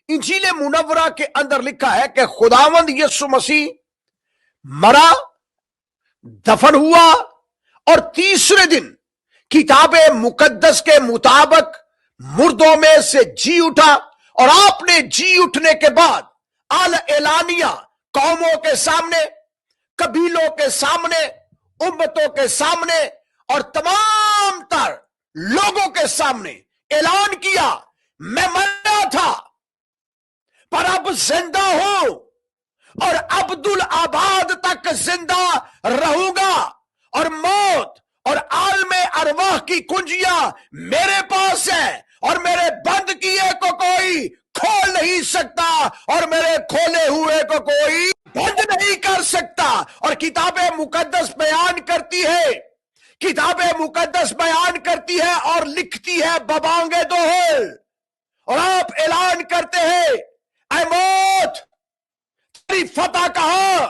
इंजील मुनव्वरा के अंदर लिखा है कि खुदावंद यीशु मसीह मरा, दफन हुआ और तीसरे दिन किताब मुकद्दस के मुताबिक मुर्दों में से जी उठा। और आपने जी उठने के बाद अल एलानिया कौमों के सामने, कबीलों के सामने, उम्मतों के सामने और तमाम तर लोगों के सामने ऐलान किया, मैं मरा था पर अब जिंदा हूं और अब्दुल आबाद तक जिंदा रहूंगा, और मौत और आलमे अरवाह की कुंजियां मेरे पास है और मेरे बंद किए को कोई खोल नहीं सकता और मेरे खोले हुए को कोई बंद नहीं कर सकता। और किताबें मुकद्दस बयान करती है, किताबें मुकद्दस बयान करती है और लिखती है बबांगे दोहल, और आप ऐलान करते हैं, ऐ मौत तेरी फतह कहां?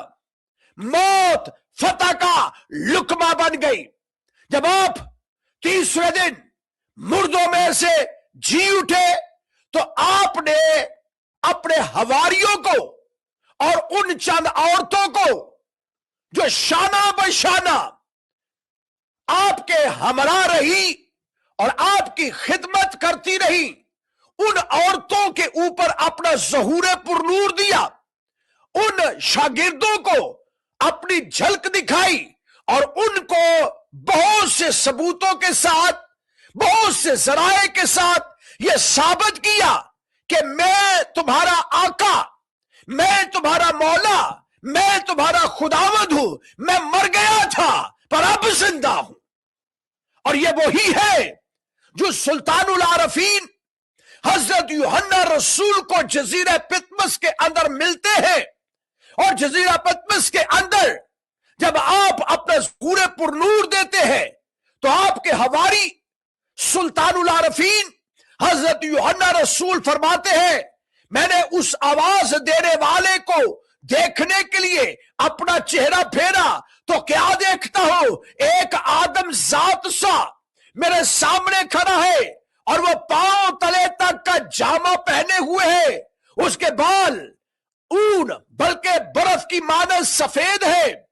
मौत फतह का लुकमा बन गई। जब आप तीसरे दिन मुर्दों में से जी उठे तो आपने अपने हवारियों को और उन चंद औरतों को जो शाना बशाना आपके हमरा रही और आपकी खिदमत करती रही, उन औरतों के ऊपर अपना ज़हूर पुरनूर दिया, उन शागिर्दों को अपनी झलक दिखाई और उनको बहुत से सबूतों के साथ, बहुत से जराए के साथ यह साबित किया कि मैं तुम्हारा आका, मैं तुम्हारा मौला, मैं तुम्हारा खुदावंद हूं, मैं मर गया था पर अब जिंदा हूं। और यह वही है जो सुल्तानुल आरफीन हजरत यूहन्ना रसूल को जजीरा पतमस के अंदर मिलते हैं। और जजीरा पतमस के अंदर जब आप अपना ज़हूर पुरनूर देते हैं तो आपके हवारी सुल्तानुल आरफीन हजरत यूहन्ना रसूल फरमाते हैं, मैंने उस आवाज देने वाले को देखने के लिए अपना चेहरा फेरा तो क्या देखता हूं, एक आदम जात सा मेरे सामने खड़ा है और वो पांव तले तक का जामा पहने हुए है, उसके बाल ऊन बल्कि बर्फ की मानद सफेद है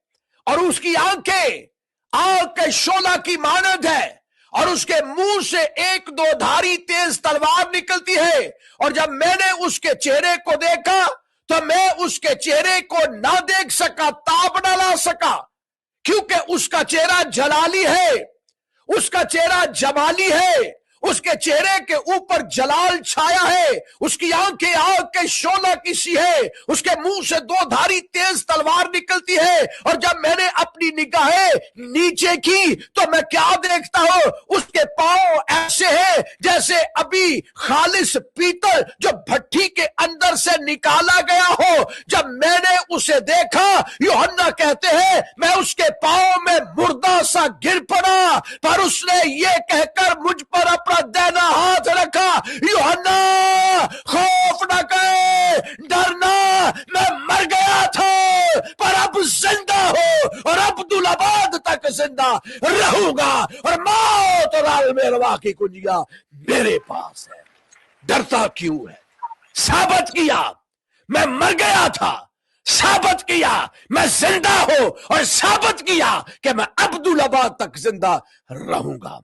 और उसकी आंखें आग के शोला की मानद है और उसके मुंह से एक दो धारी तेज तलवार निकलती है। और जब मैंने उसके चेहरे को देखा तो मैं उसके चेहरे को ना देख सका, ताब ना ला सका, क्योंकि उसका चेहरा जलाली है, उसका चेहरा जमाली है, उसके चेहरे के ऊपर जलाल छाया है, उसकी आंखें आग के शोला की सी है, उसके मुंह से दो धारी तेज तलवार निकलती है। और जब मैंने अपनी निगाहें नीचे की तो मैं क्या देखता हूं, उसके पांव ऐसे हैं जैसे अभी खालिस पीतल जो भट्टी के अंदर से निकाला गया हो। जब मैंने उसे देखा, यूहन्ना कहते हैं, मैं उसके पांव में मुर्दा सा गिर पड़ा, पर उसने ये कहकर मुझ पर अपना देना हाथ रखा, यूहन्ना खौफ न कर, डरना, मैं मर गया था पर अब जिंदा हो और अब्दुल आबाद तक जिंदा रहूंगा और मौत और आलमे अरवाह की कुंजियां मेरे पास है। डरता क्यों है? साबित किया मैं मर गया था, साबित किया मैं जिंदा हूं और साबित किया कि मैं अब्दुल आबाद तक जिंदा रहूंगा।